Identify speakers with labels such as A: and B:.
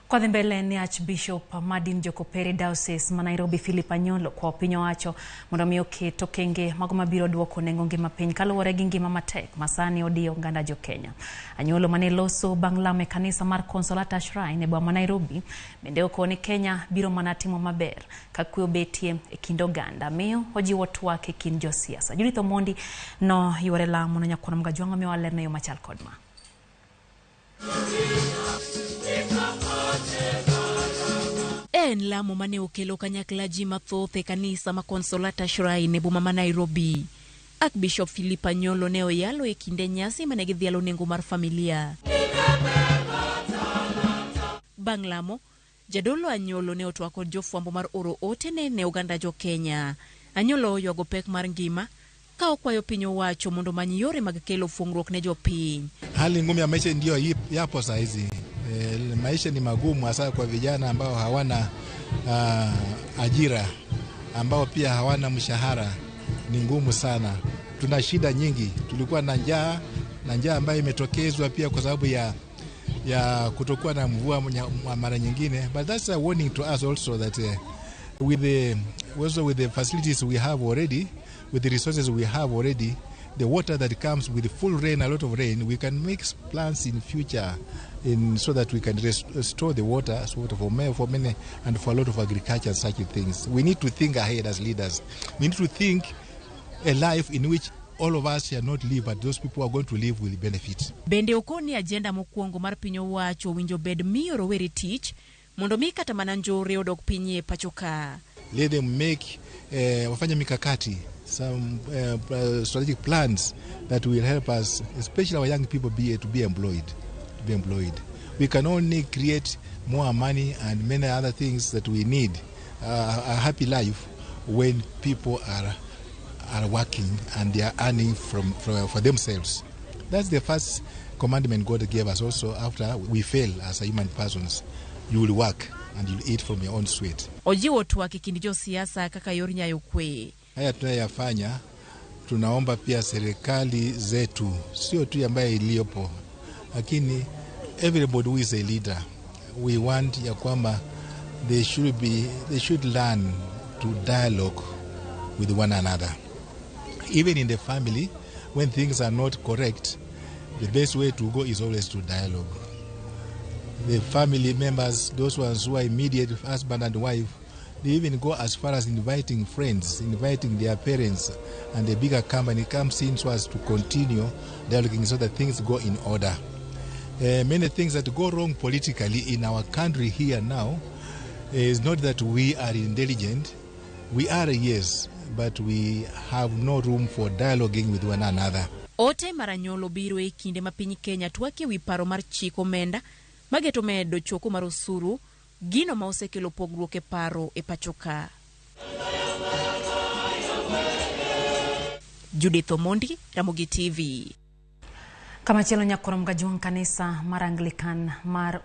A: Kwa mbele ni Archbishop Madin Jokopere Diocese ma Nairobi Philip Anyolo kwa piny owacho mondo mi oketo kenge mago mabiro duoko nengo ngima piny kaluwore gi ngima matek masani odiyo oganda jo Kenya. Anyolo mane loso bang' lamo e kanisa mar Consolata Shrine e boma Nairobi bende okoni Kenya biro mana timo maber ka kwe obetie e kind oganda miyo ojiwo twak e kind josiasa. Judith Omondi no yuore lamo no nyakwana mga jwanga miyo alerna yo machal kodma. En lamo mane okelo kanyakla ji mathoth e kanisa ma Consolata Shrine e boma ma Nairobi. Archbishop Philip Anyolo ne oyalo e kinde nyasi mane gidhialo nengo mar familia. Bang' lamo, Jadolo Anyolo ne otwako jofwambo mar oro ote ne oganda jo Kenya. Anyolo oywago pek mar ngima ka okwayo piny owacho mondo many yore mag kelo fungruok ne jo piny.
B: Hali ngumu ya maisha ndio yapo saa hizi. Maisha ni magumu hasa kwa vijana ambao hawana ajira, ambao pia hawana mshahara, ni ngumu sana. Tuna shida nyingi. Tulikuwa na njaa ambayo imetokezwa pia kwa sababu ya kutokuwa na mvua mara nyingine. But that's a warning to us also that with the facilities we have already, with the resources we have already, the water that comes with full rain, a lot of rain, we can make plans in future so that we can restore the water for many and for a lot of agriculture and such things. We need to think ahead as leaders. We need to think a life in which all of us shall not live, but those people who are going to live will benefit.
A: Bende okoni agenda mokwongo mar piny owacho winjo bed miyo rowere tich mondo mi kata mana njore odok piny e pachoka.
B: Let them make wafanya mikakati, some strategic plans that will help us, especially our young people, to be employed. We can only create more money and many other things that we need, a happy life, when people are working and they are earning for themselves. That's the first commandment God gave us also after we fail as a human persons. You will work and you'll eat from your own sweat.
A: Ojiwo twak e kind josiasa kaka yor nyayo kwe.
B: Haya tunayofanya, tunaomba pia serikali zetu, sio tu ambaye iliyopo, lakini everybody who is a leader, we want ya kwamba they should learn to dialogue with one another. Even in the family, when things are not correct, the best way to go is always to dialogue. The family members, those ones who are immediate husband and wife, they even go as far as inviting friends, inviting their parents, and the bigger company comes in so as to continue dialoguing so that things go in order. Many things that go wrong politically in our country here now is not that we are intelligent. We are, yes, but we have no room for dialoguing with one another.
A: Ote maranyolo biro e kinde ma piny Kenya twake wi paro mar chik omenda mageto medo choko mar osuru gino ma osekelo pogruok e paro e pachoka. Judith Omondi, Ramogi TV. Kama chelo nyakoro mga juang kanisa mar Anglican mar